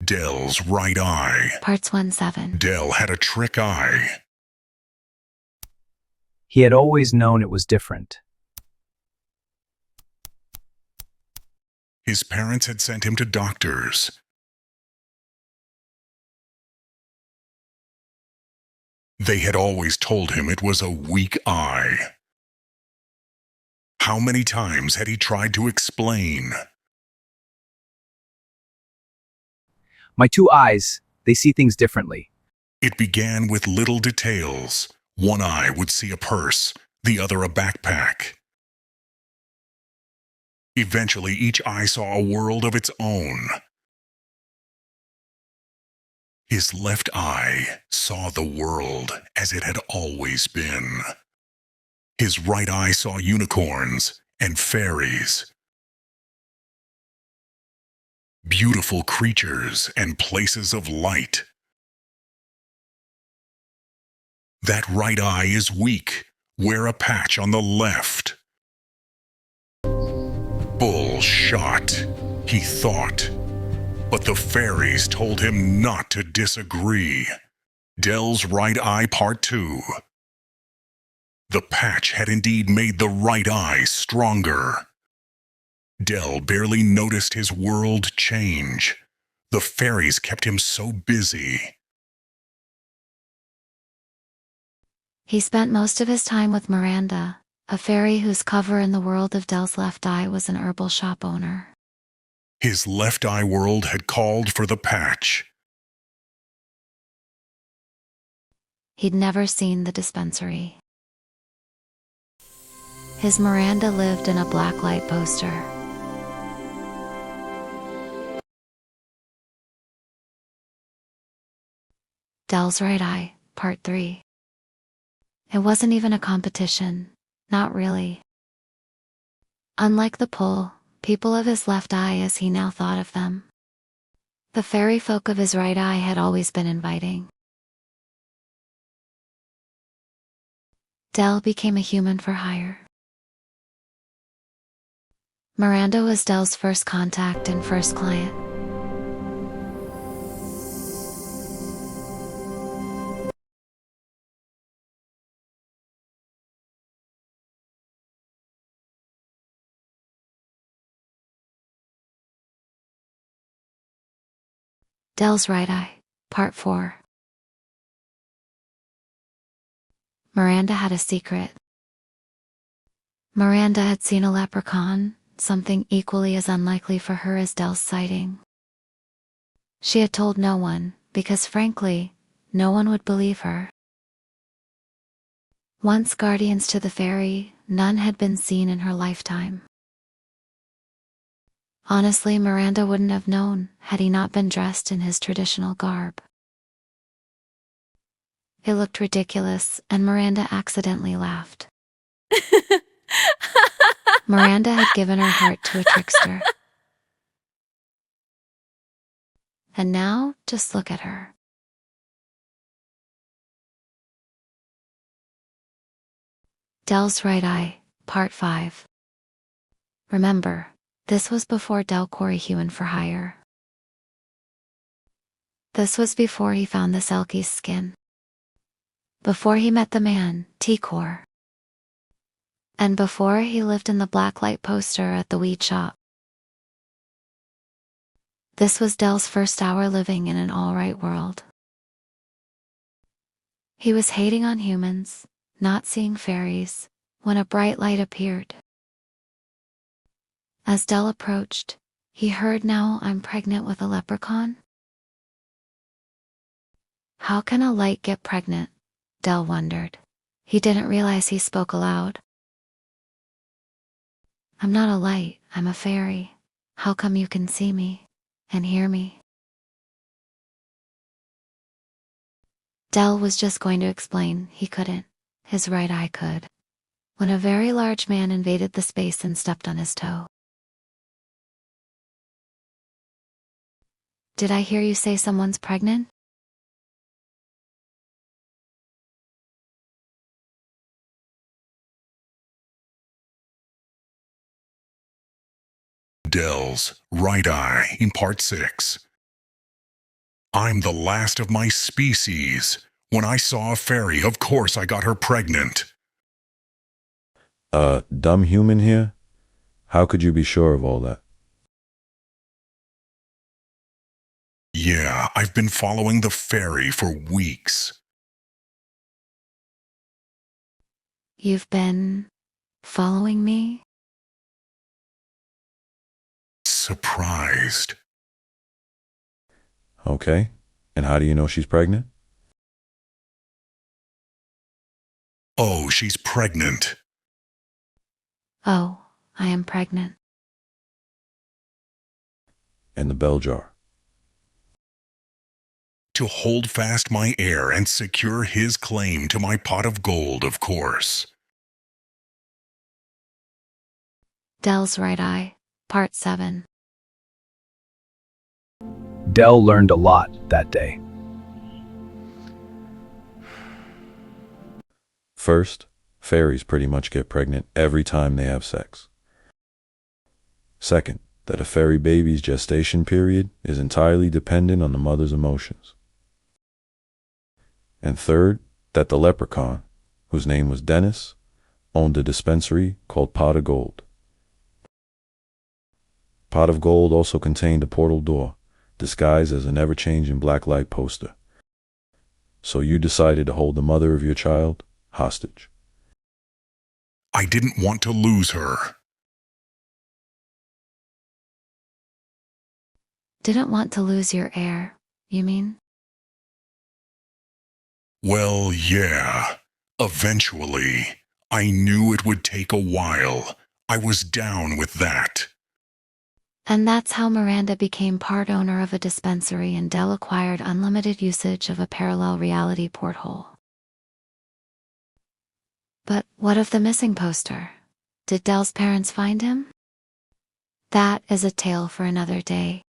Dell's right eye. Parts 1-7. Dell had a trick eye. He had always known it was different. His parents had sent him to doctors. They had always told him it was a weak eye. How many times had he tried to explain? My two eyes, they see things differently. It began with little details. One eye would see a purse, the other a backpack. Eventually, each eye saw a world of its own. His left eye saw the world as it had always been. His right eye saw unicorns and fairies, beautiful creatures and places of light. That right eye is weak. Wear a patch on the left. Bullshot, he thought. But the fairies told him not to disagree. Dell's right eye part 2. The patch had indeed made the right eye stronger. Dell barely noticed his world change. The fairies kept him so busy. He spent most of his time with Miranda, a fairy whose cover in the world of Dell's left eye was an herbal shop owner. His left eye world had called for the patch. He'd never seen the dispensary. His Miranda lived in a black light poster. Dell's right eye, part 3. It wasn't even a competition, not really. Unlike the pole, people of his left eye as he now thought of them, the fairy folk of his right eye had always been inviting. Dell became a human for hire. Miranda was Dell's first contact and first client. Dell's right eye, part 4. Miranda had a secret. Miranda had seen a leprechaun, something equally as unlikely for her as Dell's sighting. She had told no one, because frankly, no one would believe her. Once guardians to the fairy, none had been seen in her lifetime. Honestly, Miranda wouldn't have known had he not been dressed in his traditional garb. It looked ridiculous, and Miranda accidentally laughed. Miranda had given her heart to a trickster. And now, just look at her. Dell's right eye, part 5. Remember, this was before Dell Corey human for hire. This was before he found the Selkie's skin. Before he met the man, T-Core. And before he lived in the blacklight poster at the weed shop. This was Dell's first hour living in an all-right world. He was hating on humans, not seeing fairies, when a bright light appeared. As Dell approached, he heard, "Now I'm pregnant with a leprechaun." How can a light get pregnant? Dell wondered. He didn't realize he spoke aloud. "I'm not a light, I'm a fairy. How come you can see me and hear me?" Dell was just going to explain. He couldn't. His right eye could. When a very large man invaded the space and stepped on his toe. "Did I hear you say someone's pregnant?" Dell's right eye in part 6. I'm the last of my species. When I saw a fairy, of course I got her pregnant. Dumb human here? How could you be sure of all that? Yeah, I've been following the fairy for weeks. You've been following me? Surprised. Okay. And how do you know she's pregnant? Oh, she's pregnant. Oh, I am pregnant. And the bell jar. To hold fast my heir and secure his claim to my pot of gold, of course. Dell's Right Eye, Part 7. Dell learned a lot that day. First, fairies pretty much get pregnant every time they have sex. Second, that a fairy baby's gestation period is entirely dependent on the mother's emotions. And third, that the leprechaun, whose name was Dennis, owned a dispensary called Pot of Gold. Pot of Gold also contained a portal door, disguised as an ever-changing blacklight poster. So you decided to hold the mother of your child hostage. I didn't want to lose her. Didn't want to lose your heir, you mean? Well, yeah. Eventually. I knew it would take a while. I was down with that. And that's how Miranda became part owner of a dispensary and Dell acquired unlimited usage of a parallel reality porthole. But what of the missing poster? Did Dell's parents find him? That is a tale for another day.